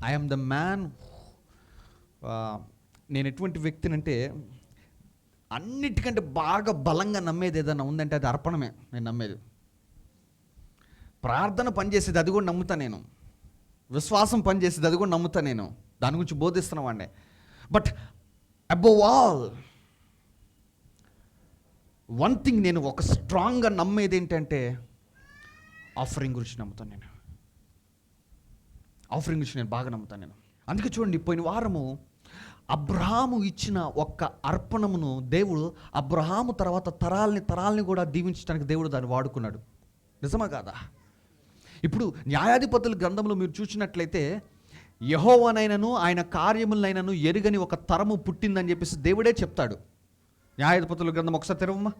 I'm the man. నేను ఎటువంటి వ్యక్తినంటే అన్నిటికంటే బాగా బలంగా నమ్మేది ఏదైనా ఉందంటే అది అర్పణమే. నేను నమ్మేది ప్రార్థన పనిచేసేది, అది కూడా నమ్ముతా నేను. విశ్వాసం పనిచేసేది, అది కూడా నమ్ముతా నేను. దాని గురించి బోధిస్తున్న వాడినే. But above all one thing నేను ఒక స్ట్రాంగ్గా నమ్మేది ఏంటంటే ఆఫరింగ్ గురించి నమ్ముతాను నేను. ఆఫరింగ్ గురించి నేను బాగా నమ్ముతాను నేను. అందుకే చూడండి, పోయిన వారము అబ్రహాము ఇచ్చిన ఒక్క అర్పణమును దేవుడు అబ్రహాము తర్వాత తరాల్ని కూడా దీవించడానికి దేవుడు దాన్ని వాడుకున్నాడు. నిజమా కాదా? ఇప్పుడు న్యాయాధిపతుల గ్రంథంలో మీరు చూసినట్లయితే యెహోవానైనను ఆయన కార్యములనైనను ఎరుగని ఒక తరము పుట్టిందని చెప్పేసి దేవుడే చెప్తాడు. న్యాయాధిపతుల గ్రంథం ఒకసారి తెరవమ్మా.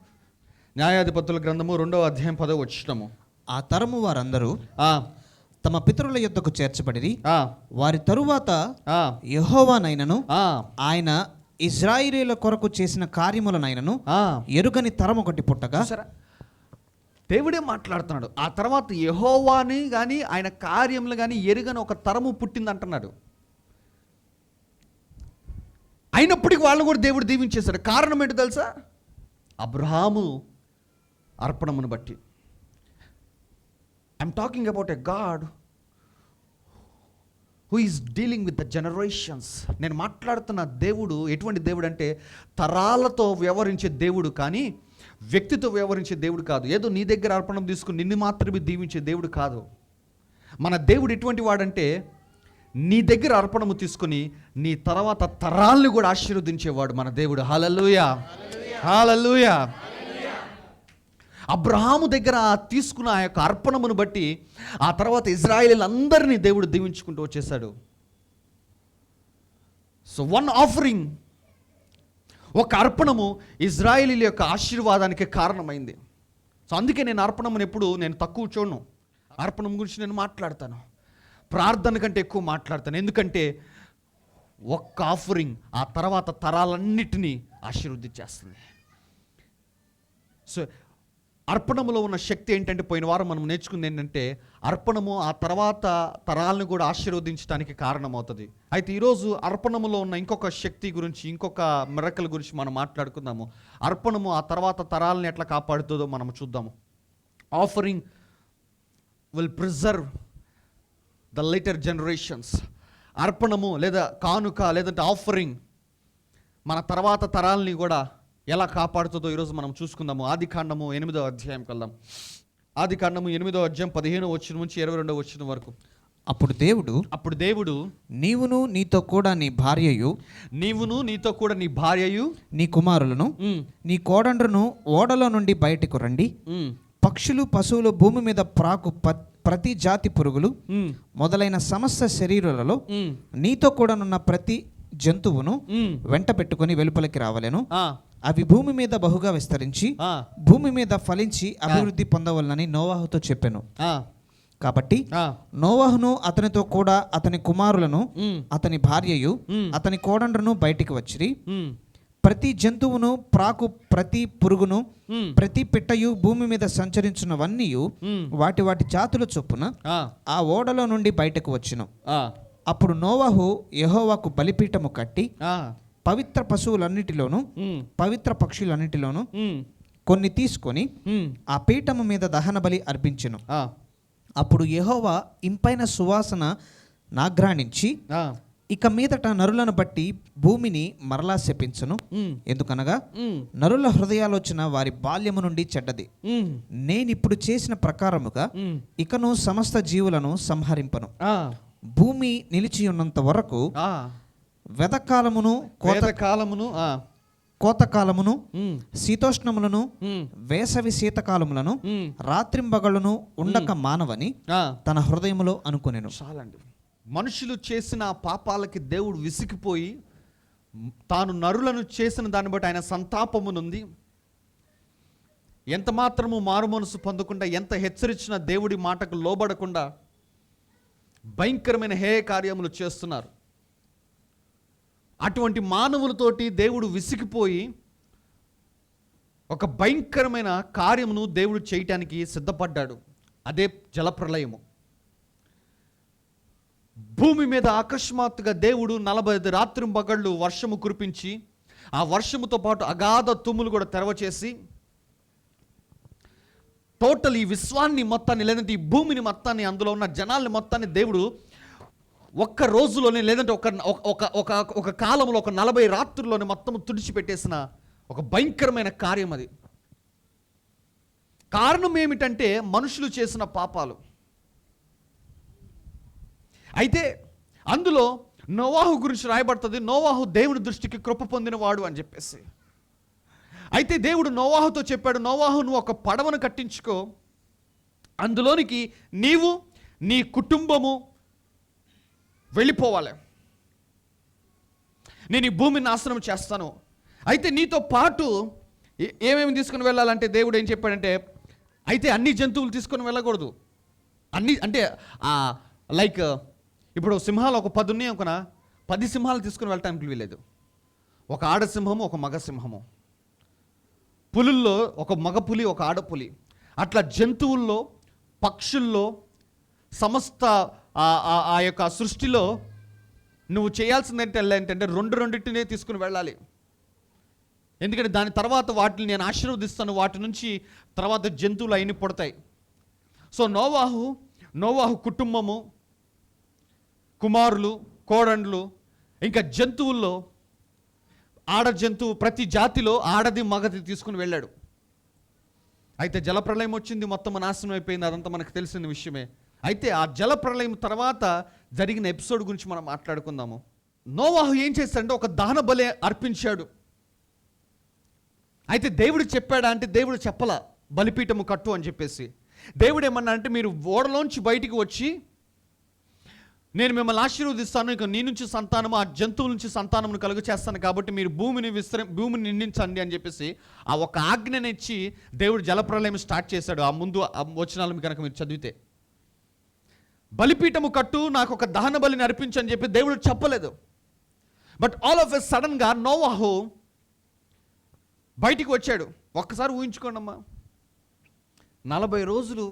న్యాయాధిపతుల గ్రంథము 2వ అధ్యాయం 10వ వచనము. ఆ తరము వారందరూ తమ పితరుల యొద్దకు చేర్చబడిరి. వారి తరువాత యెహోవానైనను ఆయన ఇశ్రాయేలీయుల కొరకు చేసిన కార్యములనైనను ఎరుగని తరం ఒకటి పుట్టగా, దేవుడే మాట్లాడుతున్నాడు. ఆ తర్వాత యెహోవాని కానీ ఆయన కార్యములు కానీ ఎరుగని ఒక తరము పుట్టింది అంటున్నాడు. అయినప్పటికీ వాళ్ళని కూడా దేవుడు దీవించేశాడు. కారణం ఏంటో తెలుసా? అబ్రహాము అర్పణమును బట్టి. I'm talking about a God who is dealing with the generations. నేను మాట్లాడుతున్న దేవుడు ఎటువంటి దేవుడు అంటే తరాలతో వ్యవహరించే దేవుడు, కానీ వ్యక్తితో వ్యవహరించే దేవుడు కాదు. ఏదో నీ దగ్గర అర్పణం తీసుకుని నిన్ను మాత్రమే దీవించే దేవుడు కాదు. మన దేవుడు ఎటువంటి వాడంటే నీ దగ్గర అర్పణము తీసుకుని నీ తర్వాత తరాల్ని కూడా ఆశీర్వదించేవాడు మన దేవుడు. హల్లెలూయా, హల్లెలూయా. అబ్రహాము దగ్గర తీసుకున్న ఆ యొక్క అర్పణమును బట్టి ఆ తర్వాత ఇశ్రాయేలీయులందరినీ దేవుడు దీవించుకుంటూ వచ్చేసాడు. సో వన్ ఆఫరింగ్, ఒక అర్పణము ఇశ్రాయేలీయుల యొక్క ఆశీర్వాదానికి కారణమైంది. సో అందుకే నేను అర్పణమును ఎప్పుడు నేను తక్కువ చూడను. అర్పణం గురించి నేను మాట్లాడతాను, ప్రార్థన కంటే ఎక్కువ మాట్లాడతాను. ఎందుకంటే ఒక్క ఆఫరింగ్ ఆ తర్వాత తరాలన్నిటినీ ఆశీర్వదించేస్తుంది. సో అర్పణములో ఉన్న శక్తి ఏంటంటే పోయిన వారం మనం నేర్చుకుంది ఏంటంటే అర్పణము ఆ తర్వాత తరాలను కూడా ఆశీర్వదించడానికి కారణమవుతుంది. అయితే ఈరోజు అర్పణములో ఉన్న ఇంకొక శక్తి గురించి, ఇంకొక మిరకల్ గురించి మనం మాట్లాడుకుందాము. అర్పణము ఆ తర్వాత తరాలను ఎట్లా కాపాడుతుందో మనం చూద్దాము. Offering will preserve the later generations. అర్పణము లేదా కానుక లేదంటే ఆఫరింగ్ మన తర్వాత తరాలని కూడా ఎలా కాపాడుతుందో ఈరోజు మనం చూసుకుందాము. ఆదికాండము 8వ అధ్యాయంకి వెళ్దాం. ఆదికాండము 8వ అధ్యాయం 15వ వచనం నుంచి 22వ వచనం వరకు. అప్పుడు దేవుడు నీవును నీతో కూడా నీ భార్యయు నీ కుమారులను నీ కోడండ్రును ఓడలో నుండి బయటకు రండి. పక్షులు పశువులు భూమి మీద ప్రాకు ప్రతి జాతి పురుగులు మొదలైన సమస్త శరీరాలలో నీతో కూడానున్న ప్రతి జంతువును వెంట పెట్టుకుని వెలుపలికి రావలెను. అవి భూమి మీద బహుగా విస్తరించి భూమి మీద ఫలించి అభివృద్ధి పొందవలనని నోవాహుతో చెప్పెను. కాబట్టి నోవాహును అతనితో కూడా అతని కుమారులను అతని భార్యయు అతని కోడండ్రును బయటికి వచ్చిరి. ప్రతి జంతువును ప్రాకు ప్రతి పురుగును ప్రతి పిట్టయు భూమి మీద సంచరించున్నవన్నీ వాటి వాటి జాతుల చొప్పున ఆ ఓడలో నుండి బయటకు వచ్చును. అప్పుడు నోవాహు యెహోవాకు బలిపీఠము కట్టి పవిత్ర పశువులన్నిటిలోను పవిత్ర పక్షులన్నిటిలోను కొన్ని తీసుకొని ఆ పీఠము మీద దహన బలి అర్పించెను. అప్పుడు యెహోవా ఇంపైన సువాసన నాగ్రాణించి ఇక మీదట నరులను బట్టి భూమిని మరలా శపించును. ఎందుకనగా నరుల హృదయాలోచన వారి బాల్యము నుండి చెడ్డది. నేనిప్పుడు చేసిన ప్రకారముగా ఇకను సమస్త జీవులను సంహరింపను. భూమి నిలిచి ఉన్నంత వరకు వెదకాలమును కోతకాలమును శీతోష్ణములను వేసవి శీతకాలములను రాత్రింబగళ్ళను ఉండక మానవని తన హృదయములో అనుకొనెను. చాలండి. మనుషులు చేసిన పాపాలకి దేవుడు విసిగిపోయి తాను నరులను చేసిన దాన్ని బట్టి ఆయన సంతాపమునుంది. ఎంత మాత్రము మారు మనసు పొందకుండా, ఎంత హెచ్చరించిన దేవుడి మాటకు లోబడకుండా భయంకరమైన హేయ కార్యములు చేస్తున్నారు. అటువంటి మానవులతోటి దేవుడు విసిగిపోయి ఒక భయంకరమైన కార్యమును దేవుడు చేయటానికి సిద్ధపడ్డాడు. అదే జలప్రలయము. భూమి మీద అకస్మాత్తుగా దేవుడు 40 రాత్రింబగళ్ళు వర్షము కురిపించి, ఆ వర్షముతో పాటు అగాధ తుమ్ములు కూడా తెరవచేసి, టోటల్ ఈ విశ్వాన్ని మొత్తాన్ని, లేదంటే ఈ భూమిని మొత్తాన్ని, అందులో ఉన్న జనాల్ని మొత్తాన్ని దేవుడు ఒక్క రోజులోనే, లేదంటే ఒక కాలంలో, ఒక 40 రాత్రుల్లోనే మొత్తం తుడిచిపెట్టేసిన ఒక భయంకరమైన కార్యం అది. కారణం ఏమిటంటే మనుషులు చేసిన పాపాలు. అయితే అందులో నోవాహు గురించి రాయబడుతుంది, నోవాహు దేవుని దృష్టికి కృప పొందినవాడు అని చెప్పేసి. అయితే దేవుడు నోవాహుతో చెప్పాడు, నోవాహు నువ్వు ఒక పడవను కట్టించుకో, అందులోనికి నీవు నీ కుటుంబము వెళ్ళిపోవాలి, నేను ఈ భూమిని నాశనం చేస్తాను. అయితే నీతో పాటు ఏమేమి తీసుకుని వెళ్ళాలంటే దేవుడు ఏం చెప్పాడంటే, అయితే అన్ని జంతువులు తీసుకొని వెళ్ళకూడదు. అన్ని అంటే లైక్ ఇప్పుడు సింహాలు ఒక 10 ఉన్నాయి అనుకున్నా, 10 సింహాలు తీసుకుని వెళ్ళటానికి వీలేదు. ఒక ఆడసింహము, ఒక మగ సింహము, పులుల్లో ఒక మగ పులి, ఒక ఆడపులి, అట్లా జంతువుల్లో, పక్షుల్లో, సమస్త ఆ యొక్క సృష్టిలో నువ్వు చేయాల్సింది ఏంటంటే రెండింటినే తీసుకుని వెళ్ళాలి. ఎందుకంటే దాని తర్వాత వాటిని నేను ఆశీర్వదిస్తాను, వాటి నుంచి తర్వాత జంతువులు అయిన పుడతాయి. సో నోవాహు కుటుంబము, కుమారులు, కోడండ్లు, ఇంకా జంతువుల్లో ఆడ జంతువు, ప్రతి జాతిలో ఆడది మగది తీసుకుని వెళ్ళాడు. అయితే జలప్రళయం వచ్చింది, మొత్తం నాశనం అయిపోయింది, అదంతా మనకు తెలిసిన విషయమే. అయితే ఆ జలప్రళయం తర్వాత జరిగిన ఎపిసోడ్ గురించి మనం మాట్లాడుకుందాము. నోవాహు ఏం చేశాడంటే ఒక దహన బలి అర్పించాడు. అయితే దేవుడు చెప్పాడా అంటే దేవుడు చెప్పలా, బలిపీఠము కట్టు అని చెప్పేసి. దేవుడు ఏమన్నా అంటే మీరు ఓడలోంచి బయటికి వచ్చి నేను మిమ్మల్ని ఆశీర్వదిస్తాను, ఇక నీ నుంచి సంతానము, ఆ జంతువుల నుంచి సంతానమును కలుగు చేస్తాను, కాబట్టి మీరు భూమిని నిండించండి అని చెప్పేసి ఆ ఒక ఆజ్ఞనిచ్చి దేవుడు జలప్రలయం స్టార్ట్ చేశాడు. ఆ ముందు వచనాలు కనుక మీరు చదివితే, బలిపీఠము కట్టు, నాకు ఒక దహన బలిని అర్పించని చెప్పి దేవుడు చెప్పలేదు. బట్ ఆల్ ఆఫ్ ఎ సడన్గా నోవాహు బయటికి వచ్చాడు. ఒక్కసారి ఊహించుకోండి అమ్మా, 40 రోజులు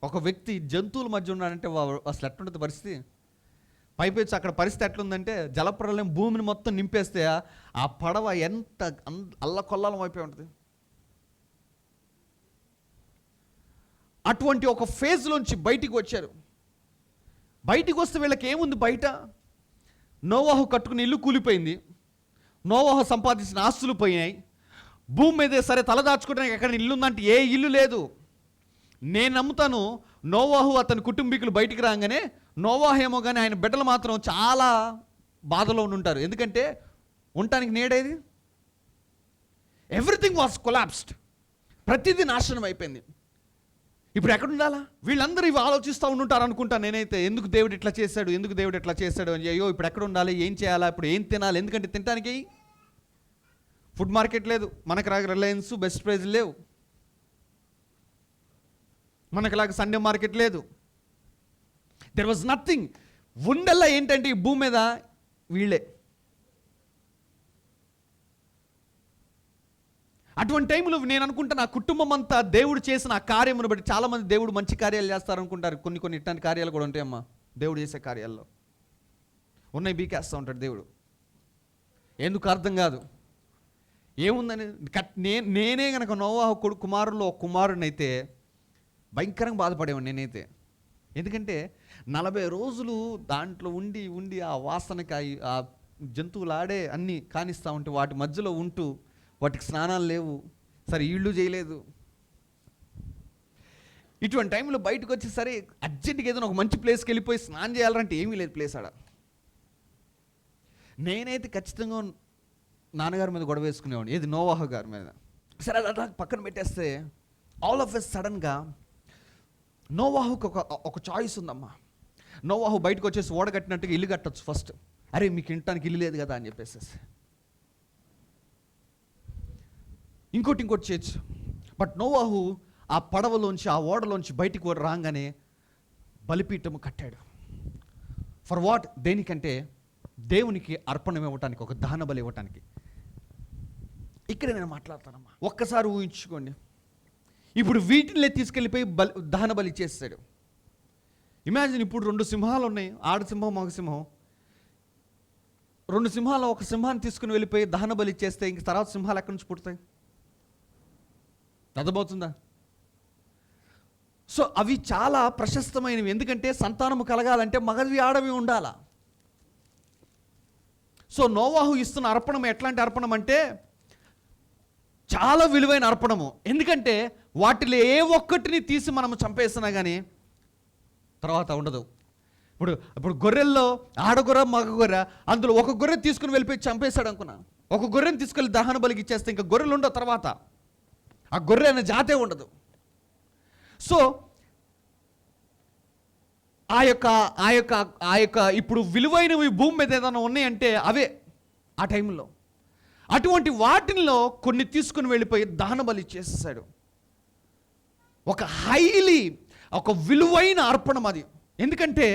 ఒక వ్యక్తి జంతువుల మధ్య ఉన్నాడంటే అసలు ఎట్లుంటుంది పరిస్థితి? పైపెచ్చి అక్కడ పరిస్థితి ఎట్లుందంటే జలప్రలయం భూమిని మొత్తం నింపేస్తే ఆ పడవ ఎంత అల్లకొల్లాలం అయిపోయి ఉంటుంది. అటువంటి ఒక ఫేజ్లోంచి బయటికి వచ్చారు. బయటికి వస్తే వీళ్ళకి ఏముంది? బయట నోవాహు కట్టుకుని ఇల్లు కూలిపోయింది, నోవాహు సంపాదించిన ఆస్తులు పోయినాయి, భూమి మీదే సరే తలదాచుకోవడానికి ఎక్కడ ఇల్లు ఉందంటే ఏ ఇల్లు లేదు. నేను నమ్ముతాను నోవాహు అతని కుటుంబీకులు బయటికి రాగానే నోవాహు ఏమో కానీ ఆయన బిడ్డలు మాత్రం చాలా బాధలో ఉంటారు. ఎందుకంటే ఉండటానికి నేడేది, ఎవ్రీథింగ్ వాస్ కొలాప్స్డ్, ప్రతిదీ నాశనం అయిపోయింది. ఇప్పుడు ఎక్కడ ఉండాలా? వీళ్ళందరూ ఇవి ఆలోచిస్తూ ఉంటుంటారు అనుకుంటాను నేనైతే, ఎందుకు దేవుడు ఇట్లా చేశాడు అని. అయ్యో ఇప్పుడు ఎక్కడ ఉండాలి, ఏం చేయాలా, ఇప్పుడు ఏం తినాలి? ఎందుకంటే తినడానికి ఫుడ్ మార్కెట్ లేదు, మనకు రాక రిలయన్స్ బెస్ట్ ప్రైజ్ లేవు, మనకులాగా సండే మార్కెట్ లేదు. There was nothing. ఉండల్లా ఏంటంటే ఈ భూమి మీద వీళ్ళే. అటువంటి టైంలో నేను అనుకుంటా నా కుటుంబం అంతా దేవుడు చేసిన ఆ కార్యమును బట్టి, చాలామంది దేవుడు మంచి కార్యాలు చేస్తారు అనుకుంటారు, కొన్ని ఇట్లాంటి కార్యాలు కూడా ఉంటాయమ్మా. దేవుడు చేసే కార్యాల్లో ఉన్నాయి బీకేస్తూ ఉంటాడు దేవుడు, ఎందుకు అర్థం కాదు. ఏముందని నేనే కనుక నోవాహు కుమారుల్లో ఒక కుమారునైతే భయంకరంగా బాధపడేవాడిని నేనైతే. ఎందుకంటే 40 రోజులు దాంట్లో ఉండి ఆ వాసనకి ఆ జంతువులు ఆడే అన్నీ కానిస్తూ ఉంటే వాటి మధ్యలో ఉంటూ, వాటికి స్నానాలు లేవు, సరే ఇళ్ళు చేయలేదు. ఇటువంటి టైంలో బయటకు వచ్చి సరే అర్జెంట్గా ఏదైనా ఒక మంచి ప్లేస్కి వెళ్ళిపోయి స్నానం చేయాలంటే ఏమీ లేదు ప్లేస్ ఆడ. నేనైతే ఖచ్చితంగా నాన్నగారి మీద గొడవ వేసుకునేవాడిని, ఏది నోవాహు గారి మీద. సరే అలా పక్కన పెట్టేస్తే ఆల్ ఆఫ్ ఎ సడన్గా నోవాహుకి ఒక చాయిస్ ఉందమ్మా. నోవాహు బయటకు వచ్చేసి ఓడ కట్టినట్టుగా ఇల్లు కట్టచ్చు ఫస్ట్. అరే మీకు ఇంటానికి ఇల్లు లేదు కదా అని చెప్పేసి ఇంకోటి చేయొచ్చు. బట్ నోవాహు ఆ పడవలోంచి, ఆ ఓడలోంచి బయటికి రాగానే బలిపీఠము కట్టాడు. For what? దేనికంటే దేవునికి అర్పణ ఇవ్వటానికి, ఒక దహన బలి ఇవ్వటానికి. ఇక్కడ నేను మాట్లాడతానమ్మా. ఒక్కసారి ఊహించుకోండి, ఇప్పుడు వీటిని తీసుకెళ్ళిపోయి దహన బలి చేస్తాడు. ఇమాజిన్ ఇప్పుడు 2 సింహాలు ఉన్నాయి, ఆడసింహం మగ సింహం. 2 సింహాలు ఒక సింహాన్ని తీసుకుని వెళ్ళిపోయి దహన బలి చేస్తే ఇంక తర్వాత సింహాలు ఎక్కడి నుంచి పుడతాయి? అర్థమవుతుందా? సో అవి చాలా ప్రశస్తమైనవి, ఎందుకంటే సంతానము కలగాలంటే మగవి ఆడవి ఉండాల. సో నోవాహు ఇస్తున్న అర్పణం ఎట్లాంటి అర్పణం అంటే చాలా విలువైన అర్పణము. ఎందుకంటే వాటిలో ఏ ఒక్కటిని తీసి మనం చంపేసినా కానీ తర్వాత ఉండదు. ఇప్పుడు గొర్రెల్లో ఆడగొర్రె మగ గొర్రె, అందులో ఒక గొర్రె తీసుకుని వెళ్ళిపోయి చంపేశాడు అనుకున్నా, ఒక గొర్రెని తీసుకెళ్ళి దహన బలికి ఇచ్చేస్తే ఇంకా గొర్రెలు ఉండవు, తర్వాత ఆ గొర్రె అనే జాతే ఉండదు. సో ఆ యొక్క ఇప్పుడు విలువైనవి భూమి మీద ఏదైనా ఉన్నాయంటే అవే ఆ టైంలో. అటువంటి వాటిల్లో కొన్ని తీసుకుని వెళ్ళిపోయి దహన బలి చేసేసాడు. ఒక విలువైన అర్పణం అది. ఎందుకంటే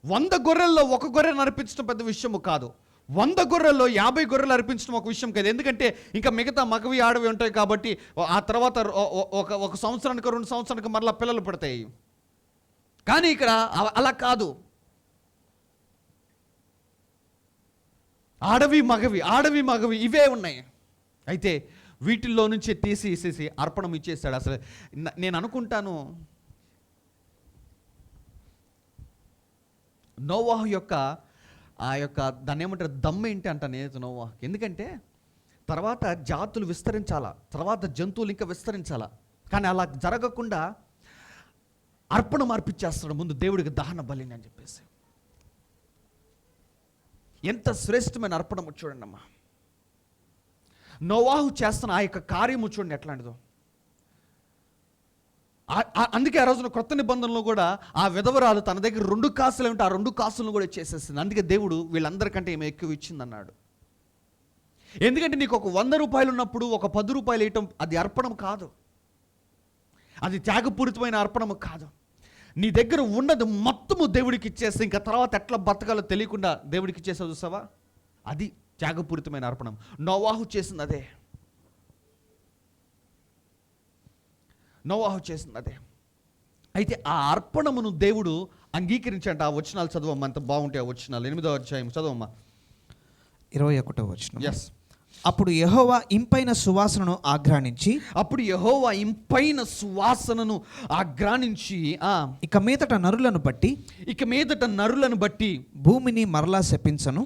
100 గొర్రెల్లో ఒక గొర్రెను అర్పించడం పెద్ద విషయము కాదు, 100 గొర్రెల్లో 50 గొర్రెలు అర్పించడం ఒక విషయం కాదు. ఎందుకంటే ఇంకా మిగతా మగవి ఆడవి ఉంటాయి కాబట్టి ఆ తర్వాత ఒక సంవత్సరానికి 2 సంవత్సరానికి మరలా పిల్లలు పడతాయి. కానీ ఇక్కడ అలా కాదు, ఆడవి మగవి ఇవే ఉన్నాయి. అయితే వీటిల్లో నుంచి తీసేసి అర్పణం ఇచ్చేస్తాడు. అసలు నేను అనుకుంటాను నోవాహు యొక్క దాన్ని ఏమంటారు, దమ్ము ఏంటి అంటాను నేను నోవాహు. ఎందుకంటే తర్వాత జాతులు విస్తరించాలా, తర్వాత జంతువులు ఇంకా విస్తరించాలా, కానీ అలా జరగకుండా అర్పణం అర్పించేస్తాడు ముందు దేవుడికి దహన బలిని అని చెప్పేసి. ఎంత శ్రేష్టమైన అర్పణము చూడండి అమ్మా. నోవాహు చేస్తున్న ఆ యొక్క కార్యము చూడండి ఎట్లాంటిదో. అందుకే ఆ రోజున కొత్త నిబంధనలో కూడా ఆ విధవరాలు తన దగ్గర 2 కాసులు ఉంటే ఆ 2 కాసులను కూడా చేసేసింది. అందుకే దేవుడు వీళ్ళందరికంటే ఏమో ఎక్కువ ఇచ్చింది అన్నాడు. ఎందుకంటే నీకు ఒక 100 రూపాయలు ఉన్నప్పుడు ఒక 10 రూపాయలు వేయటం అది అర్పణం కాదు, అది త్యాగపూరితమైన అర్పణము కాదు. నీ దగ్గర ఉన్నది మొత్తము దేవుడికి ఇచ్చేస్తే ఇంకా తర్వాత ఎట్లా బతకాలో తెలియకుండా దేవుడికి ఇచ్చేసా చూసావా, అది త్యాగపూరితమైన అర్పణం. నోవాహు చేసింది అదే. అయితే ఆ అర్పణమును దేవుడు అంగీకరించంట. ఆ వచనాలు చదవమ్మా, అంత బాగుంటాయి ఆ వచనాలు. 8వ అధ్యాయం చదవమ్మా, 21వ వచనం. ఎస్. అప్పుడు యెహోవా ఇంపైన సువాసనను ఆఘ్రానించి ఇక మీదట నరులను బట్టి భూమిని మరలా శపించను.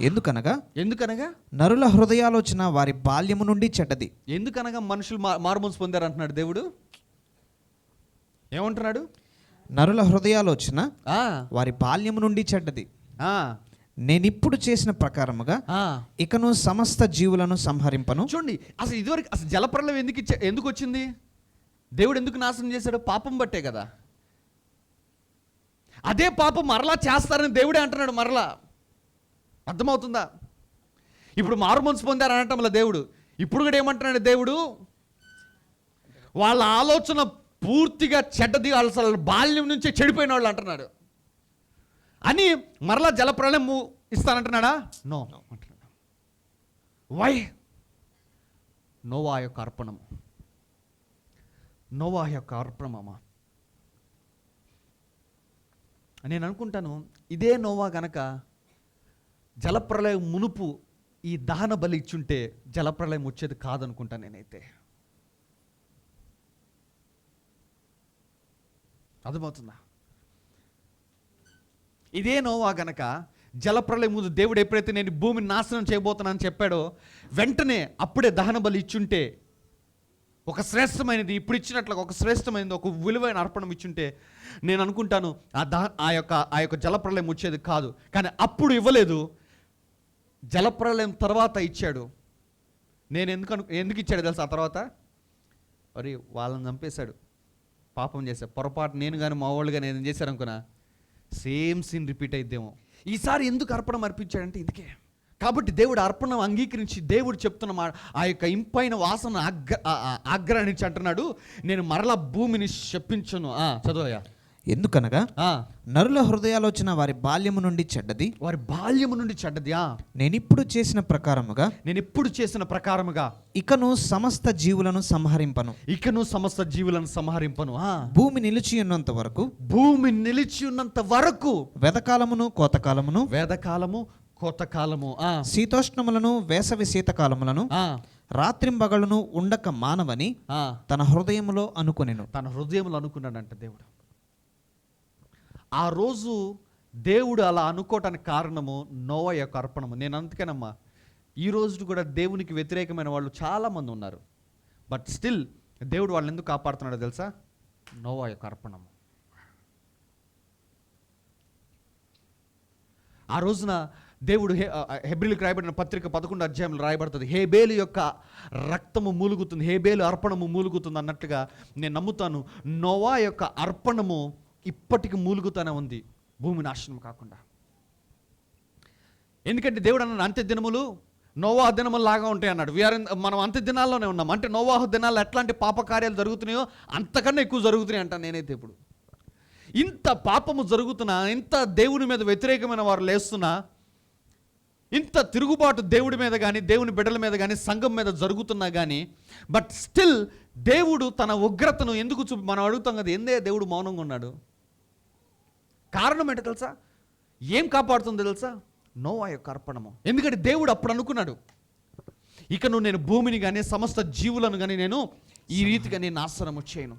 ఎందుకనగా నరుల హృదయాలోచన వారి బాల్యము నుండి చెడ్డది. ఎందుకనగా మనుషులు మారుమనసు పొందారు అంటున్నాడు దేవుడు. ఏమంటున్నాడు? నరుల హృదయాలోచన వారి బాల్యము నుండి చెడ్డది. నేనిప్పుడు చేసిన ప్రకారముగా ఇకను సమస్త జీవులను సంహరింపను. చూడండి, అసలు ఇదివరకు అసలు జలప్రలయం ఎందుకు వచ్చింది? దేవుడు ఎందుకు నాశనం చేశాడు? పాపం బట్టే కదా. అదే పాపం మరలా చేస్తారని దేవుడే అంటున్నాడు మరలా. అర్థమవుతుందా? ఇప్పుడు మారు మనసు పొందారు అనటంలో దేవుడు ఇప్పుడు కూడా ఏమంటున్నాడు దేవుడు, వాళ్ళ ఆలోచన పూర్తిగా చెడ్డది, అసలు బాల్యం నుంచే చెడిపోయిన వాళ్ళు అంటున్నాడు అని మరలా జలప్రలయం ఇస్తానంటున్నాడా? నో అంటున్నాడు. వై? నోవా యొక్క అర్పణమా. నేను అనుకుంటాను ఇదే నోవా గనక జలప్రలయం మునుపు ఈ దహన బలి ఇచ్చుంటే జలప్రలయం వచ్చేది కాదనుకుంటాను నేనైతే. అర్థమవుతుందా? ఇదే నోవా గనక జలప్రలయం ముందు దేవుడు ఎప్పుడైతే నేను భూమిని నాశనం చేయబోతున్నానని చెప్పాడో వెంటనే అప్పుడే దహన బలి ఇచ్చుంటే, ఒక శ్రేష్టమైనది ఇప్పుడు ఇచ్చినట్లుగా ఒక శ్రేష్టమైనది ఒక విలువైన అర్పణం ఇచ్చుంటే నేను అనుకుంటాను ఆ యొక్క జలప్రలయం వచ్చేది కాదు. కానీ అప్పుడు ఇవ్వలేదు, జలప్రలయం తర్వాత ఇచ్చాడు. నేను ఎందుకు ఇచ్చాడు తెలుసా? ఆ తర్వాత మరి వాళ్ళని చంపేశాడు, పాపం చేశాడు, పొరపాటు నేను కానీ మా వాళ్ళు కానీ ఏదైనా చేశారు అనుకున్నా సేమ్ సీన్ రిపీట్ అయిద్దేమో. ఈసారి ఎందుకు అర్పణం అర్పించాడంటే ఇదికే. కాబట్టి దేవుడు అర్పణం అంగీకరించి దేవుడు చెప్తున్న ఆ యొక్క ఇంపైన వాసన ఆగ్రహించి అంటున్నాడు, నేను మరలా భూమిని శపించను. చదవయా. ఎందుకనగా ఆ, నరుల హృదయాలోచన వారి బాల్యము నుండి చెడ్డది, వారి బాల్యము నుండి చెడ్డది. నేనిప్పుడు చేసిన ప్రకారముగా నేను ఎప్పుడు చేసిన ప్రకారముగా ఇకను సమస్త జీవులను సంహరింపను. ఇకను సమస్త జీవులను సంహరింపను. భూమి నిలిచి ఉన్నంత వరకు, భూమి నిలిచి ఉన్నంత వరకు, వెదకాలమును కోతకాలమును, వేదకాలము కోతకాలము, శీతోష్ణములను వేసవి శీతకాలములను, రాత్రింబగళ్ళను ఉండక మానవని తన హృదయములో అనుకొనెను. తన హృదయంలో అనుకున్నాడంట దేవుడు. ఆ రోజు దేవుడు అలా అనుకోవటానికి కారణము నోవా యొక్క అర్పణము. నేను అందుకేనమ్మా, ఈ రోజు కూడా దేవునికి వ్యతిరేకమైన వాళ్ళు చాలామంది ఉన్నారు. బట్ స్టిల్ దేవుడు వాళ్ళని ఎందుకు కాపాడుతున్నాడో తెలుసా? నోవా యొక్క అర్పణము. ఆ రోజున దేవుడు హెబ్రీలకు రాయబడిన పత్రిక 11వ అధ్యాయంలో రాయబడుతుంది, హేబేలు యొక్క రక్తము మూలుగుతుంది, హేబేలు అర్పణము మూలుగుతుంది అన్నట్టుగా నేను నమ్ముతాను. నోవా యొక్క అర్పణము ఇప్పటికి మూలుగుతూనే ఉంది, భూమి నాశనం కాకుండా. ఎందుకంటే దేవుడు అన్నాడు, అంత్య దినములు నోవాహ దినములు లాగా ఉంటాయి అన్నాడు. మనం అంత్య దినాల్లోనే ఉన్నాం. అంటే నోవాహు దినాల్లో ఎట్లాంటి పాపకార్యాలు జరుగుతున్నాయో అంతకన్నా ఎక్కువ జరుగుతున్నాయి అంట. నేనైతే ఇప్పుడు ఇంత పాపము జరుగుతున్నా, ఇంత దేవుని మీద వ్యతిరేకమైన వారు లేస్తున్నా, ఇంత తిరుగుబాటు దేవుడి మీద కానీ దేవుని బిడ్డల మీద కానీ సంఘం మీద జరుగుతున్నా కానీ, బట్ స్టిల్ దేవుడు తన ఉగ్రతను ఎందుకు మనం అడుగుతాం కదా, ఎందే దేవుడు మౌనంగా ఉన్నాడు? కారణం ఏంటో తెలుసా? ఏం కాపాడుతుందో తెలుసా? నోవా యొక్క అర్పణము. ఎందుకంటే దేవుడు అప్పుడు అనుకున్నాడు, ఇకను నేను భూమిని కానీ సమస్త జీవులను కానీ నేను ఈ రీతిగా నేను నాశనము చేయను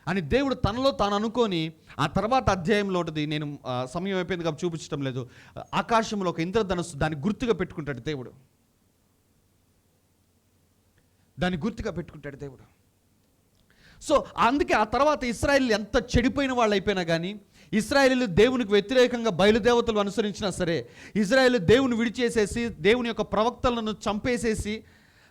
అని దేవుడు తనలో తాను అనుకొని, ఆ తర్వాత అధ్యాయంలో ఉంటుంది, నేను సమయం అయిపోయింది కాబట్టి చూపించడం లేదు, ఆకాశంలో ఒక ఇంద్రధనుస్సు దాన్ని గుర్తుగా పెట్టుకుంటాడు దేవుడు. దాన్ని గుర్తుగా పెట్టుకుంటాడు దేవుడు. సో అందుకే ఆ తర్వాత ఇశ్రాయేలు ఎంత చెడిపోయిన వాళ్ళు అయిపోయినా కానీ, ఇశ్రాయేలు దేవునికి వ్యతిరేకంగా బయలుదేవతలు అనుసరించినా సరే, ఇశ్రాయేలు దేవుని విడిచేసేసి దేవుని యొక్క ప్రవక్తలను చంపేసేసి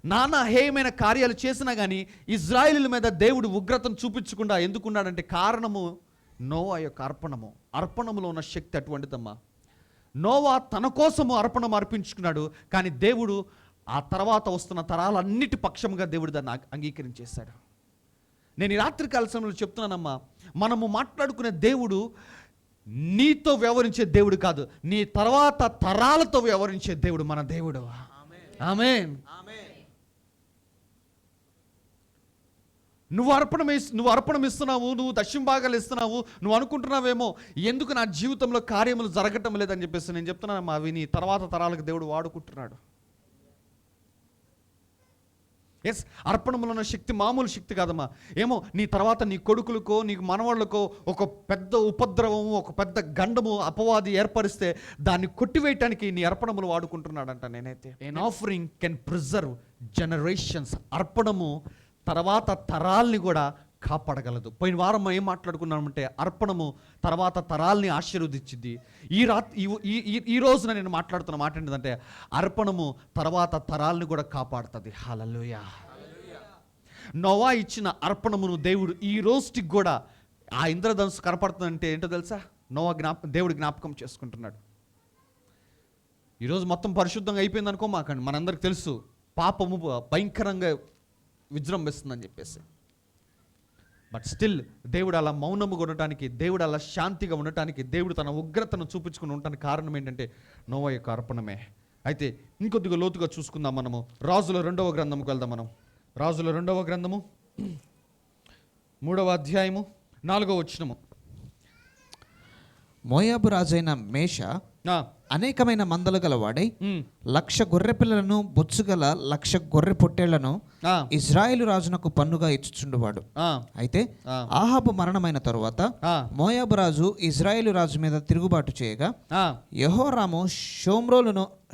నానా హేయమైన కార్యాలు చేసినా కానీ ఇశ్రాయేలు మీద దేవుడు ఉగ్రతను చూపించకుండా ఎందుకున్నాడంటే కారణము నోవా యొక్క అర్పణము. అర్పణములో ఉన్న శక్తి అటువంటిదమ్మా. నోవా తన కోసము అర్పణం అర్పించుకున్నాడు, కానీ దేవుడు ఆ తర్వాత వస్తున్న తరాలన్నిటి పక్షముగా దేవుడు దాన్ని అంగీకరించేశాడు. నేను ఈ రాత్రికాల సమయంలో చెప్తున్నానమ్మా, మనము మాట్లాడుకునే దేవుడు నీతో వ్యవహరించే దేవుడు కాదు, నీ తర్వాత తరాలతో వ్యవహరించే దేవుడు మన దేవుడు. ఆమేన్. నువ్వు అర్పణం ఇస్తున్నావు, నువ్వు దశమ భాగాలు ఇస్తున్నావు, నువ్వు అనుకుంటున్నావేమో ఎందుకు నా జీవితంలో కార్యములు జరగటం లేదని చెప్పేసి నేను చెప్తున్నానమ్మా, అవి నీ తర్వాత తరాలకు దేవుడు వాడుకుంటున్నాడు. ఎస్, అర్పణములో ఉన్న శక్తి మామూలు శక్తి కాదమ్మా. ఏమో నీ తర్వాత నీ కొడుకులకో నీకు మనవాళ్ళకో ఒక పెద్ద ఉపద్రవము, ఒక పెద్ద గండము అపవాది ఏర్పరిస్తే దాన్ని కొట్టివేయటానికి నీ అర్పణములు వాడుకుంటున్నాడంట. నేనైతే ఎన్ ఆఫరింగ్ కెన్ ప్రిజర్వ్ జనరేషన్స్. అర్పణము తర్వాత తరాల్ని కూడా కాపాడగలదు. పోయిన వారం మనం ఏం మాట్లాడుకున్నామంటే అర్పణము తర్వాత తరాల్ని ఆశీర్వదించింది. ఈ రోజున నేను మాట్లాడుతున్న మాట ఏంటంటే అర్పణము తర్వాత తరాల్ని కూడా కాపాడుతుంది. హల్లెలూయా. నోవా ఇచ్చిన అర్పణమును దేవుడు ఈ రోజుకి కూడా ఆ ఇంద్రధనుస్సు కనపడుతుందంటే ఏంటో తెలుసా? నోవా దేవుడు జ్ఞాపకం చేసుకుంటున్నాడు. ఈరోజు మొత్తం పరిశుద్ధంగా అయిపోయింది అనుకో మాకండి, మనందరికి తెలుసు పాపము భయంకరంగా విజృంభిస్తుందని చెప్పేసి. బట్ స్టిల్ దేవుడు అలా మౌనముగా ఉండటానికి, దేవుడు అలా శాంతిగా ఉండటానికి, దేవుడు తన ఉగ్రతను చూపించుకుని ఉండటానికి కారణం ఏంటంటే నోవా యొక్క అర్పణమే. అయితే ఇంకొద్దిగా లోతుగా చూసుకుందాం మనము. రాజుల 2వ గ్రంథముకు వెళ్దాం మనం. రాజుల 2వ గ్రంథము 3వ అధ్యాయము 4వ వచనము. మోయాబు రాజైన మేష అనేకమైన మందలు గలవాడై 1,00,000 గొర్రె పిల్లలను బొచ్చుగల 1,00,000 గొర్రె పొట్టేళ్లను ఇజ్రాయేలు రాజునకు పన్నుగా ఇచ్చుచుండువాడు. అయితే ఆహాబు మరణమైన తరువాత మోయాబు రాజు ఇజ్రాయేలు రాజు మీద తిరుగుబాటు చేయగా యెహోరాము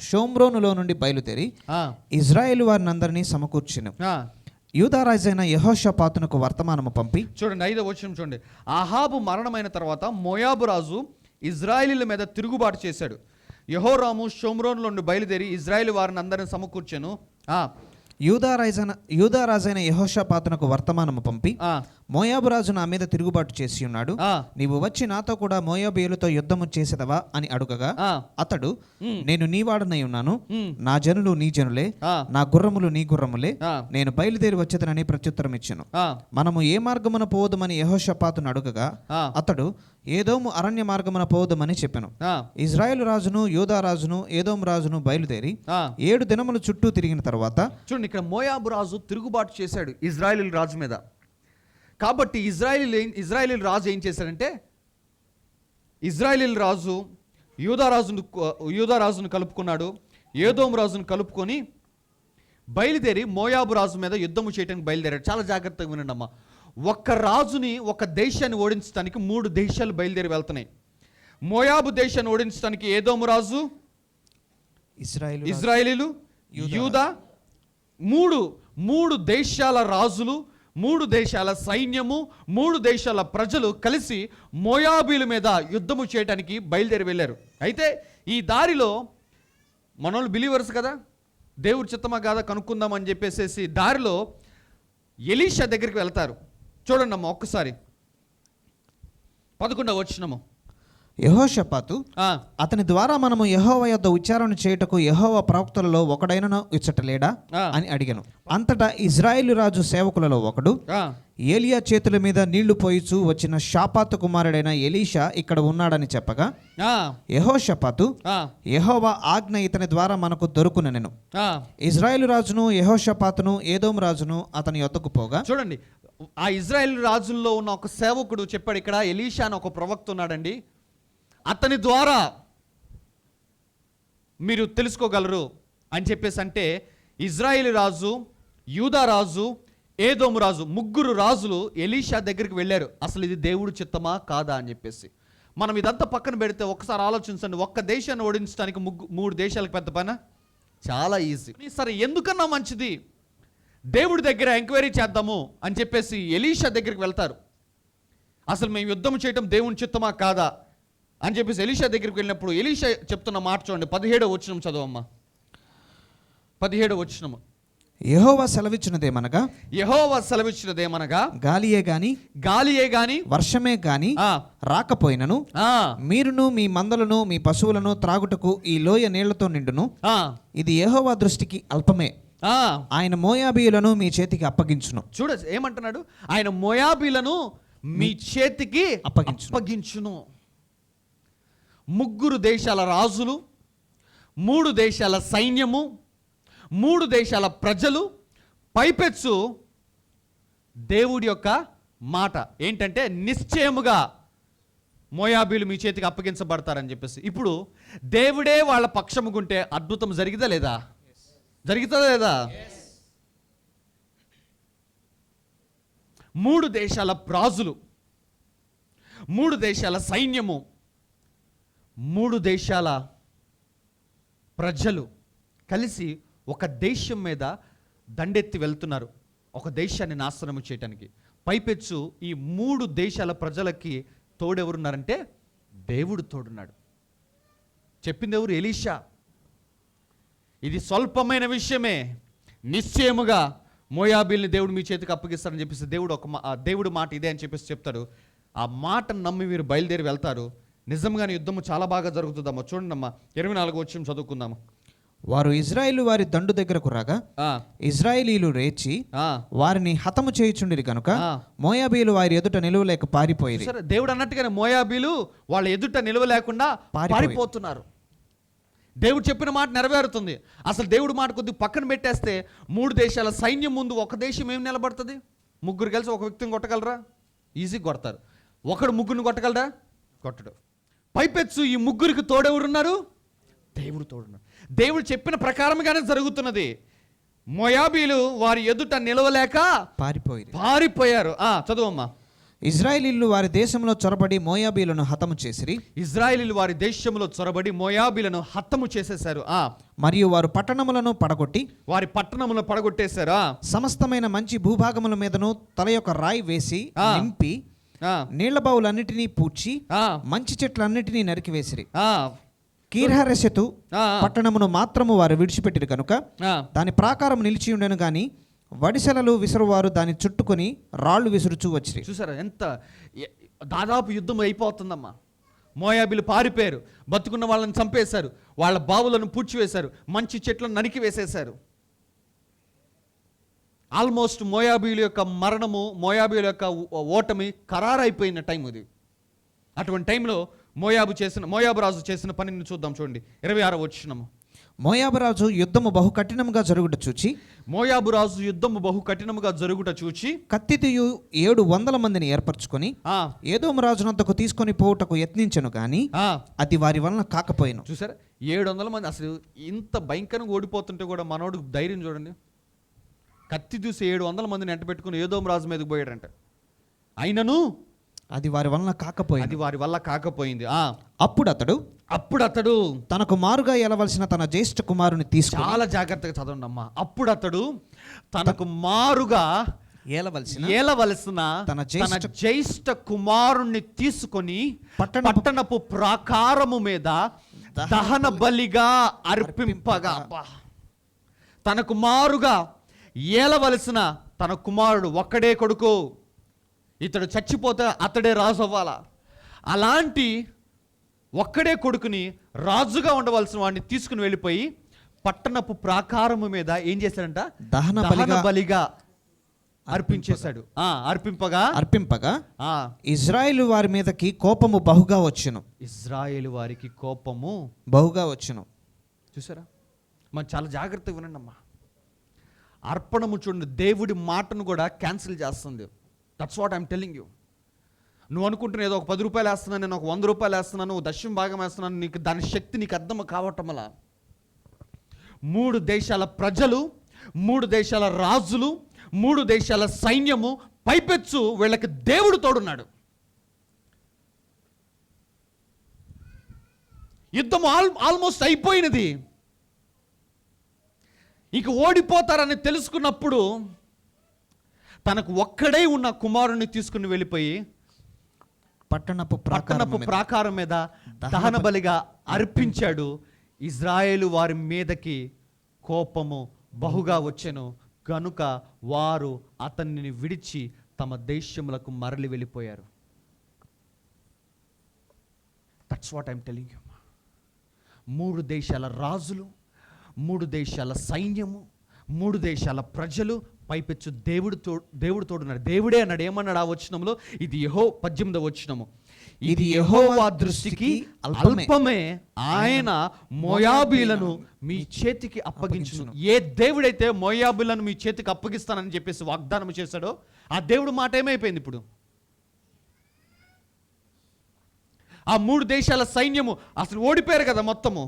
షోమ్రోనులో నుండి బయలుదేరి ఇజ్రాయేలు వారిని అందరినీ సమకూర్చెను. యూదా రాజైన యెహోషాపాతునకు వర్తమానము పంపి, చూడండి 5వ వచనం చూడండి. ఆహాబు మరణమైన తర్వాత మోయాబు రాజు ఇజ్రాయేలీల మీద తిరుగుబాటు చేశాడు. యెహోరాము షోమ్రోనులో నుండి బయలుదేరి ఇజ్రాయేల్ వారిని అందరిని సమకూర్చెను. యూదా రాజైన యెహోషాపాతునకు వర్తమానము పంపి, మోయాబు రాజు నా మీద తిరుగుబాటు చేసి ఉన్నాడు, ఆ, నీవు వచ్చి నాతో కూడా మోయాబీయులతో యుద్ధము చేసేదవా అని అడుగగా ఆ, అతడు, నేను నీ వాడనై ఉన్నాను, ఉమ్, నా జనులు నీ జనులే, ఆ, నా గుర్రములు నీ గుర్రములే, ఆ, నేను బయలుదేరి వచ్చేదనని ప్రత్యుత్తరం ఇచ్చెను. ఆ, మనము ఏ మార్గమున పోవదమని యెహోషాపాతును అడుగగా ఆ, అతడు ఏదోము అరణ్య మార్గమున పోవదమని చెప్పెను. ఆ, ఇజ్రాయేలు రాజును యూదా రాజును ఏదోము రాజును బయలుదేరి ఆ. 7 దినములు చుట్టూ తిరిగిన తర్వాత చూడండి, ఇక్కడ మోయాబు రాజు తిరుగుబాటు చేశాడు ఇజ్రాయేలీల రాజు మీద. కాబట్టి ఇజ్రాయేలీల రాజు ఏం చేశాడంటే, ఇజ్రాయేలీల రాజు యూదా రాజును కలుపుకున్నాడు, ఏదోము రాజును కలుపుకొని బయలుదేరి మోయాబు రాజు మీద యుద్ధము చేయడానికి బయలుదేరాడు. చాలా జాగ్రత్తగా వినండి అమ్మా. ఒక్క రాజుని, ఒక దేశాన్ని ఓడించడానికి 3 దేశాలు బయలుదేరి వెళ్తున్నాయి. మోయాబు దేశాన్ని ఓడించడానికి ఏదోము రాజు, ఇజ్రాయేలీలు, యూదా, మూడు దేశాల రాజులు, 3 దేశాల సైన్యము, 3 దేశాల ప్రజలు కలిసి మోయాబీల మీద యుద్ధము చేయడానికి బయలుదేరి వెళ్ళారు. అయితే ఈ దారిలో మనోళ్ళు బిలీవర్స్ కదా, దేవుడి చిత్తమా కాదా కనుక్కుందాం అని చెప్పేసి దారిలో ఎలీషా దగ్గరికి వెళ్తారు. చూడండి అమ్మ ఒక్కసారి 11వ వచనము. యెహోషాపాతు, ఆ, అతని ద్వారా మనము యెహోవా యొద్ద ఉచ్చారణ చేయుటకు యెహోవా ప్రవక్తలలో ఒకడైనను ఇచ్చటలేడా ఆ. అని అడిగెను. అంతటా ఇజ్రాయేలు రాజు సేవకులలో ఒకడు, ఆ, ఏలియా చేతుల మీద నీళ్లు పోయిచు వచ్చిన షాపాతు కుమారుడైన ఎలీషా ఇక్కడ ఉన్నాడని చెప్పగా ఆ, యెహోషాపాతు, ఆ, యెహోవా ఆజ్ఞ ఇతని ద్వారా మనకు దొరుకునెను. ఆ. ఇజ్రాయేలు రాజును యెహోషాపాతును ఏదోము రాజును అతని యొద్దకు పోగా చూడండి, ఆ ఇజ్రాయెల్ రాజుల్లో ఉన్న ఒక సేవకుడు చెప్పాడు, ఇక్కడ ఎలీషా అని ఒక ప్రవక్త ఉన్నాడండి, అతని ద్వారా మీరు తెలుసుకోగలరు అని చెప్పేసి అంటే, ఇజ్రాయేల్ రాజు, యూదా రాజు, ఏదోము రాజు, 3 రాజులు ఎలీషా దగ్గరికి వెళ్ళారు. అసలు ఇది దేవుడు చిత్తమా కాదా అని చెప్పేసి. మనం ఇదంతా పక్కన పెడితే ఒకసారి ఆలోచించండి, ఒక్క దేశాన్ని ఓడించడానికి 3 దేశాలకు పెద్ద పని చాలా ఈజీ. సరే, ఎందుకన్నా మంచిది దేవుడి దగ్గర ఎంక్వైరీ చేద్దాము అని చెప్పేసి ఎలీషా దగ్గరికి వెళ్తారు. అసలు మేము యుద్ధం చేయటం దేవుని చిత్తమా కాదా అని చెప్పేసి ఎలీషా దగ్గరికి వెళ్ళినప్పుడు ఎలీషా చెప్తున్న మాట చూడండి. 17వ వచనం చదవమ్మా. 17వ వచనము. యెహోవా సెలవిచ్చినదేమనగా, యెహోవా సెలవిచ్చినదేమనగా, గాలియే గాని వర్షమే గాని ఆ, రాకపోయినను ఆ, మీరును మీ మందలను మీ పశువులను త్రాగుటకు ఈ లోయ నీళ్లతో నిండును. ఆ, ఇది యెహోవా దృష్టికి అల్పమే. ఆ. ఆయన మోయాబీయులను మీ చేతికి అప్పగించును. చూడ ఏమంటున్నాడు, ఆయన మోయాబీలను మీ చేతికి అప్పగించును. 3 దేశాల రాజులు, 3 దేశాల సైన్యము, 3 దేశాల ప్రజలు, పైపెచ్చు దేవుడి యొక్క మాట ఏంటంటే నిశ్చయముగా మోయాబీలు మీ చేతికి అప్పగించబడతారని చెప్పేసి. ఇప్పుడు దేవుడే వాళ్ళ పక్షముకుంటే అద్భుతం జరిగిదా లేదా? జరుగుతుందా లేదా? 3 దేశాల రాజులు, 3 దేశాల సైన్యము, 3 దేశాల ప్రజలు కలిసి ఒక దేశం మీద దండెత్తి వెళ్తున్నారు, ఒక దేశాన్ని నాశనము చేయటానికి. పైపెచ్చు ఈ 3 దేశాల ప్రజలకి తోడెవరున్నారంటే దేవుడు తోడున్నాడు. చెప్పింది ఎవరు? ఎలీషా. ఇది స్వల్పమైన విషయమే, నిశ్చయముగా మోయాబీల్ని దేవుడు మీ చేతికి అప్పగిస్తారని చెప్పేసి దేవుడు మాట ఇదే అని చెప్పేసి చెప్తాడు. ఆ మాటను నమ్మి మీరు బయలుదేరి వెళ్తారు. నిజంగానే యుద్ధము చాలా బాగా జరుగుతుందమ్మా. చూడండి అమ్మా, 24వ వచనం చదువుకుందాము. వారు ఇజ్రాయేలు వారి దండు దగ్గరకు రాగా ఇజ్రాయేలీలు రేచి వారిని హతము చేయుచుండిరి కనుక మోయాబీలు వారి ఎదుట నిలువలేక పారిపోయి. దేవుడు అన్నట్టుగానే మోయాబీలు వాళ్ళ ఎదుట నిలవలేకుండా పారిపోతున్నారు. దేవుడు చెప్పిన మాట నెరవేరుతుంది. అసలు దేవుడు మాట కొద్దిగా పక్కన పెట్టేస్తే 3 దేశాల సైన్యం ముందు ఒక దేశం ఏం నిలబడుతుంది? 3 కలిసి ఒక వ్యక్తిని కొట్టగలరా? ఈజీగా కొడతారు. ఒకడు 3ని కొట్టగలరా? కొట్టడు. పైపెచ్చు ఈ 3కి తోడెవరున్నారు? దేవుడు తోడున్నారు. దేవుడు చెప్పిన ప్రకారంగానే జరుగుతున్నది. మోయాబీలు వారి ఎదుట నిలవలేక పారిపోయారు. చదువమ్మా. ఇజ్రాయేలీలు వారి దేశంలో చొరబడి మోయాబీలను హతము చేసిరి. ఇజ్రాయేలీలు వారి దేశంలో చొరబడి మోయాబీలను హతము చేసేశారు. మరియు వారు పట్టణములను పడగొట్టి వారి పట్టణములను పడగొట్టేశారు. సమస్తమైన మంచి భూభాగముల మీదను తల యొక్క రాయి వేసి నింపి నీళ్ల బావులన్నిటినీ పూడ్చి మంచి చెట్లన్నిటినీ నరికివేసిరి. కీర్హరెషెతు పట్టణమును మాత్రము వారు విడిచిపెట్టిరు కనుక దాని ప్రాకారం నిలిచి ఉండెను గాని వడిసెలలు విసురువారు దాన్ని చుట్టుకొని రాళ్ళు విసురుచూ వచ్చిరి. చూసారా ఎంత దాదాపు యుద్ధం అయిపోతుందమ్మా. మోయాబీలు పారిపోయారు, బతుకున్న వాళ్ళని చంపేశారు, వాళ్ళ బావులను పూడ్చివేశారు, మంచి చెట్లను నరికి వేసేశారు. ఆల్మోస్ట్ మోయాబీల యొక్క మరణము, మోయాబీల యొక్క ఓటమి ఖరారైపోయిన టైం ఇది. అటువంటి టైంలో మోయాబు రాజు చేసిన పనిని చూద్దాం. చూడండి 26వ వచనము. మోయాబు రాజు యుద్ధము బహు కఠినముగా జరుగుట చూచి, మోయాబు రాజు యుద్ధము బహు కఠినముగా జరుగుట చూచి కత్తితీయు 700 మందిని ఏర్పరచుకొని ఏదోము రాజునంతకు తీసుకొని పోవుటకు యత్నించెను గాని అది వారి వలన కాకపోయాను. చూసారా 700 మంది. అసలు ఇంత భయంకరంగా ఓడిపోతుంటే కూడా మనోడు ధైర్యం చూడండి. కత్తి చూసి 700 మందిని ఎంట పెట్టుకుని ఏదోము రాజు మీదకి పోయాడంట. అయినను అది వారి వల్ల కాకపోయింది. అప్పుడు అతడు తనకు మారుగా ఏలవలసిన తన జ్యేష్ఠ కుమారుని తీసుకుని, చాలా జాగ్రత్తగా చదవండి అమ్మా. అప్పుడు అతడు తనకు మారుగా ఏలవలసిన తన జ్యేష్ఠ కుమారుణ్ణి తీసుకొని పట్టణపు ప్రాకారము మీద దహన బలిగా అర్పింపగా. తనకు మారుగా ఏలవలసిన తన కుమారుడు ఒక్కడే కొడుకు, ఇతడు చచ్చిపోతే అతడే రాజు అవ్వాలా. అలాంటి ఒక్కడే కొడుకుని రాజుగా ఉండవలసిన వాడిని తీసుకుని వెళ్ళిపోయి పట్టణపు ప్రాకారము మీద ఏం చేశాడంట? దహన బలిగా అర్పించేశాడు. అర్పింపగా ఇజ్రాయేలు వారి మీదకి కోపము బహుగా వచ్చును. ఇజ్రాయేలు వారికి కోపము బహుగా వచ్చును. చూసారా? మనం చాలా జాగ్రత్తగా వినండి అమ్మా. అర్పణము చూడండి, దేవుడి మాటను కూడా క్యాన్సిల్ చేస్తుంది. That's what I'm telling you. నువ్వు అనుకుంటున్నా ఏదో ఒక 10 రూపాయలు వేస్తున్నాను, నేను ఒక 100 రూపాయలు వేస్తున్నాను, దశమ భాగం వేస్తున్నాను, నీకు దాని శక్తి నీకు అర్థం కావటం వల్ల 3 దేశాల ప్రజలు, 3 దేశాల రాజులు, 3 దేశాల సైన్యము, పైపెచ్చు వీళ్ళకి దేవుడు తోడున్నాడు. యుద్ధం ఆల్మోస్ట్ అయిపోయినది. ఇక ఓడిపోతారని తెలుసుకున్నప్పుడు తనకు ఒక్కడే ఉన్న కుమారుణ్ణి తీసుకుని వెళ్ళిపోయి పట్టణపు ప్రాకారం మీద దహన బలిగా అర్పించాడు. ఇజ్రాయేలు వారి మీదకి కోపము బహుగా వచ్చెను గనుక వారు అతన్ని విడిచి తమ దేశములకు మరలి వెళ్ళిపోయారు. That's what I'm telling you. 3 దేశాల రాజులు, 3 దేశాల సైన్యము, 3 దేశాల ప్రజలు, పైపెచ్చు దేవుడు తోడున్నాడు. దేవుడే అన్నాడు. ఏమన్నాడు ఆ వచనంలో? ఇది 18వ వచనము. ఇది యెహోవా దృష్టికి అల్పమే, ఆయన మోయాబీలను మీ చేతికి అప్పగించును. ఏ దేవుడైతే మోయాబీలను మీ చేతికి అప్పగిస్తానని చెప్పేసి వాగ్దానం చేశాడో ఆ దేవుడు మాట ఏమైపోయింది ఇప్పుడు? ఆ 3 దేశాల సైన్యము అసలు ఓడిపోయారు కదా మొత్తము.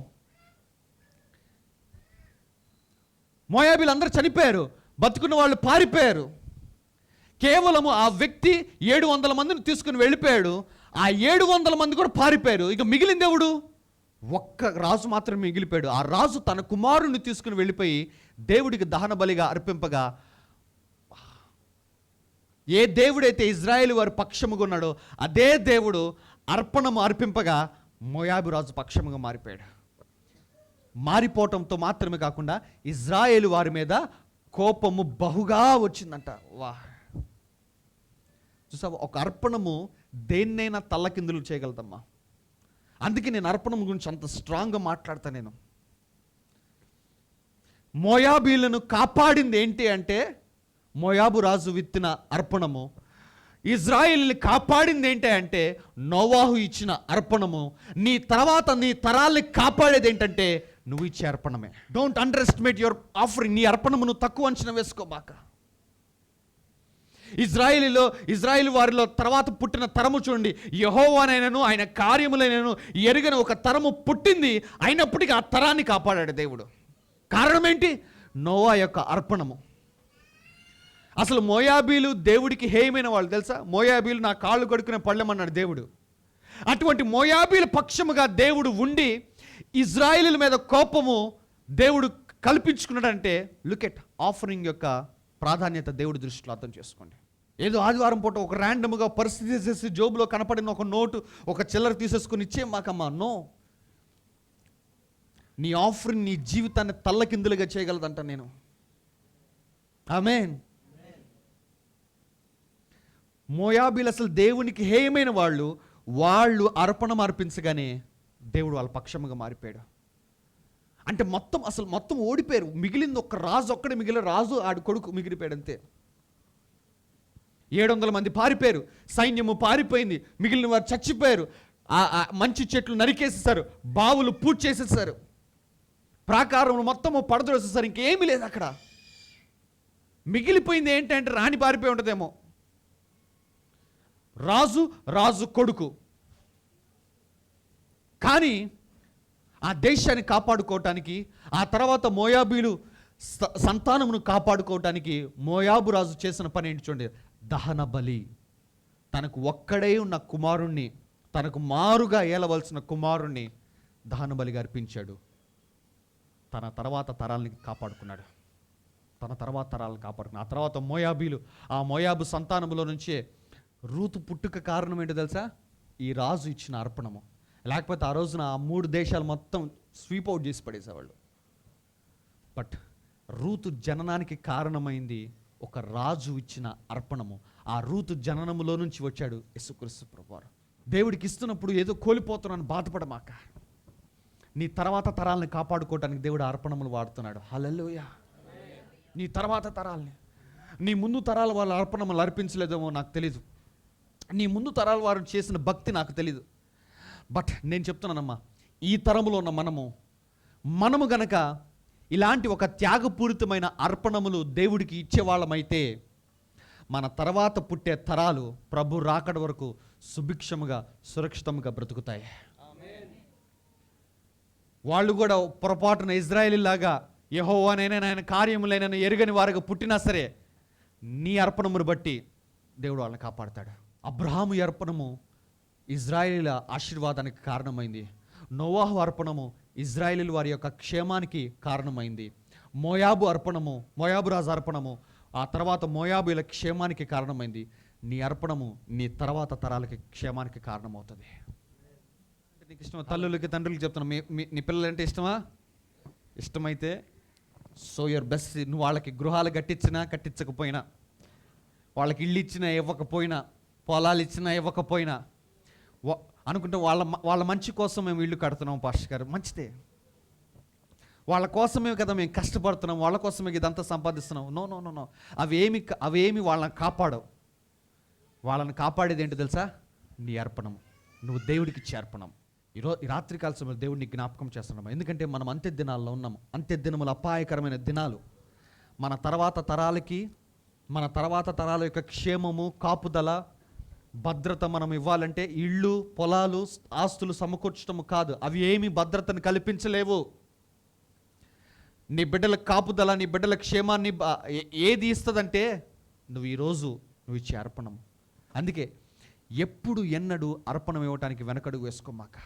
మోయాబీలు అందరూ చనిపోయారు, బతుకున్న వాళ్ళు పారిపోయారు. కేవలము ఆ వ్యక్తి 700 మందిని తీసుకుని వెళ్ళిపోయాడు. ఆ 700 మంది కూడా పారిపోయారు. ఇక మిగిలిన దేవుడు ఒక్క రాజు మాత్రం మిగిలిపోయాడు. ఆ రాజు తన కుమారుని తీసుకుని వెళ్ళిపోయి దేవుడికి దహన బలిగా అర్పింపగా, ఏ దేవుడైతే ఇజ్రాయేలు వారి పక్షముగా ఉన్నాడో అదే దేవుడు అర్పణము అర్పింపగా మోయాబు రాజు పక్షముగా మారిపోయాడు. మారిపోవటంతో మాత్రమే కాకుండా ఇజ్రాయేలు వారి మీద కోపము బహుగా వచ్చిందంట. చూసావా? ఒక అర్పణము దేన్నైనా తల్లకిందులు చేయగలుగుతామ్మా. అందుకే నేను అర్పణం గురించి అంత స్ట్రాంగ్గా మాట్లాడతాను. నేను మోయాబీలను కాపాడింది ఏంటి అంటే మోయాబు రాజు విత్తిన అర్పణము. ఇజ్రాయిల్ని కాపాడింది ఏంటి అంటే నోవాహు ఇచ్చిన అర్పణము. నీ తర్వాత నీ తరాల్ని కాపాడేది ఏంటంటే నువ్వు ఇచ్చే అర్పణమే. Don't underestimate your offering. నీ అర్పణము నువ్వు తక్కువ అంచనా వేసుకోబాక. ఇజ్రాయిల్ వారిలో తర్వాత పుట్టిన తరము చూడండి, యెహోవానైనను ఆయన కార్యములైనను ఎరుగని ఒక తరము పుట్టింది. అయినప్పటికీ ఆ తరాన్ని కాపాడాడు దేవుడు. కారణం ఏంటి? నోవా యొక్క అర్పణము. అసలు మోయాబీలు దేవుడికి హేయమైన వాళ్ళు తెలుసా? మోయాబీలు నా కాళ్ళు కడుక్కునే పళ్ళెమన్నాడు దేవుడు. అటువంటి మోయాబీల పక్షముగా దేవుడు ఉండి ఇజ్రాయిల్ మీద కోపము దేవుడు కల్పించుకున్నాడంటే లుక్ ఎట్ ఆఫరింగ్ యొక్క ప్రాధాన్యత దేవుడి దృష్టిలో అర్థం చేసుకోండి. ఏదో ఆదివారం పూట ఒక ర్యాండమ్గా పరిస్థితి చేసి జోబులో కనపడిన ఒక నోటు ఒక చిల్లర తీసేసుకుని ఇచ్చే మాకమ్మా. నో, నీ ఆఫరింగ్ నీ జీవితాన్ని తల్లకిందులుగా చేయగలదంట. నేను ఆమేన్. మోయాబీలు అసలు దేవునికి హేయమైన వాళ్ళు అర్పణం అర్పించగానే దేవుడు వాళ్ళ పక్షముగా మారిపోయాడు. అంటే మొత్తం ఓడిపోయారు. మిగిలింది ఒక్క రాజు ఒక్కడే మిగిలిన, రాజు ఆడి కొడుకు మిగిలిపోయాడు అంతే. 700 మంది పారిపోయారు, సైన్యము పారిపోయింది, మిగిలిన వారు చచ్చిపోయారు. మంచి చెట్లు నరికేసేసారు, బావులు పూడ్చి చేసేసారు, ప్రాకారం మొత్తము పడదోసేసారు. ఇంకేమీ లేదు అక్కడ. మిగిలిపోయింది ఏంటంటే రాణి పారిపోయి ఉంటుందేమో. రాజు కొడుకు. కానీ ఆ దేశాన్ని కాపాడుకోవటానికి, ఆ తర్వాత మోయాబీలు సంతానమును కాపాడుకోవటానికి మోయాబు రాజు చేసిన పని ఏంటి చూడండి, దహన బలి. తనకు ఒక్కడే ఉన్న కుమారుణ్ణి, తనకు మారుగా ఏలవలసిన కుమారుణ్ణి దహన బలిగా అర్పించాడు. తన తర్వాత తరాలని కాపాడుకున్నాడు. ఆ తర్వాత మోయాబీలు, ఆ మోయాబు సంతానములో నుంచే రూతు పుట్టుక కారణం ఏంటో తెలుసా? ఈ రాజు ఇచ్చిన అర్పణము. లేకపోతే ఆ రోజున ఆ 3 దేశాలు మొత్తం స్వీప్ అవుట్ చేసి పడేసేవాళ్ళు. బట్ రూతు జననానికి కారణమైంది ఒక రాజు ఇచ్చిన అర్పణము. ఆ రూతు జననములో నుంచి వచ్చాడు యేసుక్రీస్తు ప్రభువారు. దేవుడికి ఇస్తున్నప్పుడు ఏదో కోల్పోతున్నాను బాధపడమాక. నీ తర్వాత తరాలని కాపాడుకోవటానికి దేవుడు అర్పణములు వాడుతున్నాడు. హల్లెలూయా. నీ తర్వాత తరాలని, నీ ముందు తరాల వాళ్ళు అర్పణములు అర్పించలేదేమో నాకు తెలీదు, నీ ముందు తరాల వారు చేసిన భక్తి నాకు తెలీదు. బట్ నేను చెప్తున్నానమ్మా, ఈ తరములో ఉన్న మనము గనక ఇలాంటి ఒక త్యాగపూరితమైన అర్పణములు దేవుడికి ఇచ్చేవాళ్ళమైతే మన తర్వాత పుట్టే తరాలు ప్రభు రాకడ వరకు సుభిక్షముగా సురక్షితంగా బ్రతుకుతాయి. వాళ్ళు కూడా పొరపాటున ఇజ్రాయేలీలాగా యెహోవానైనా ఆయన కార్యములైనా ఎరుగని వారుగా పుట్టినా సరే నీ అర్పణమును బట్టి దేవుడు వాళ్ళని కాపాడతాడు. అబ్రహాము అర్పణము ఇజ్రాయేలీల ఆశీర్వాదానికి కారణమైంది. నోవాహు అర్పణము ఇజ్రాయేలీల వారి యొక్క క్షేమానికి కారణమైంది. మోయాబు రాజు అర్పణము ఆ తర్వాత మోయాబుల క్షేమానికి కారణమైంది. నీ అర్పణము నీ తర్వాత తరాలకి క్షేమానికి కారణమవుతుంది. నీకు ఇష్టమా? తల్లులకి తండ్రులకి చెప్తున్నా, నీ పిల్లలంటే ఇష్టమా? ఇష్టమైతే సో యువర్ బెస్ట్. నువ్వు వాళ్ళకి గృహాలు కట్టించినా కట్టించకపోయినా, వాళ్ళకి ఇల్లు ఇచ్చినా ఇవ్వకపోయినా, పొలాలు ఇచ్చినా ఇవ్వకపోయినా, అనుకుంటే వాళ్ళ మంచి కోసం మేము ఇల్లు కడుతున్నాం పాస్టర్ గారు, మంచిదే. వాళ్ళ కోసమే కదా మేము కష్టపడుతున్నాం, వాళ్ళ కోసమే ఇదంతా సంపాదిస్తున్నాం. నో నో నో నో అవేమి వాళ్ళని కాపాడవు. వాళ్ళని కాపాడేది ఏంటో తెలుసా? నీ అర్పణం, నువ్వు దేవుడికి ఇచ్చే అర్పణం. ఈ రాత్రికాల సమయంలో దేవుడిని జ్ఞాపకం చేస్తున్నాము. ఎందుకంటే మనం అంత్య దినాల్లో ఉన్నాము. అంత్య దినములు అపాయకరమైన దినాలు. మన తర్వాత తరాల యొక్క క్షేమము, కాపుదల, భద్రత మనం ఇవ్వాలంటే ఇళ్ళు, పొలాలు, ఆస్తులు సమకూర్చడము కాదు. అవి ఏమి భద్రతను కల్పించలేవు. నీ బిడ్డల కాపుదల, నీ బిడ్డల క్షేమాన్ని ఏది ఇస్తుందంటే నువ్వు ఇచ్చే అర్పణం. అందుకే ఎప్పుడు ఎన్నడూ అర్పణం ఇవ్వటానికి వెనకడుగు వేసుకోమాక.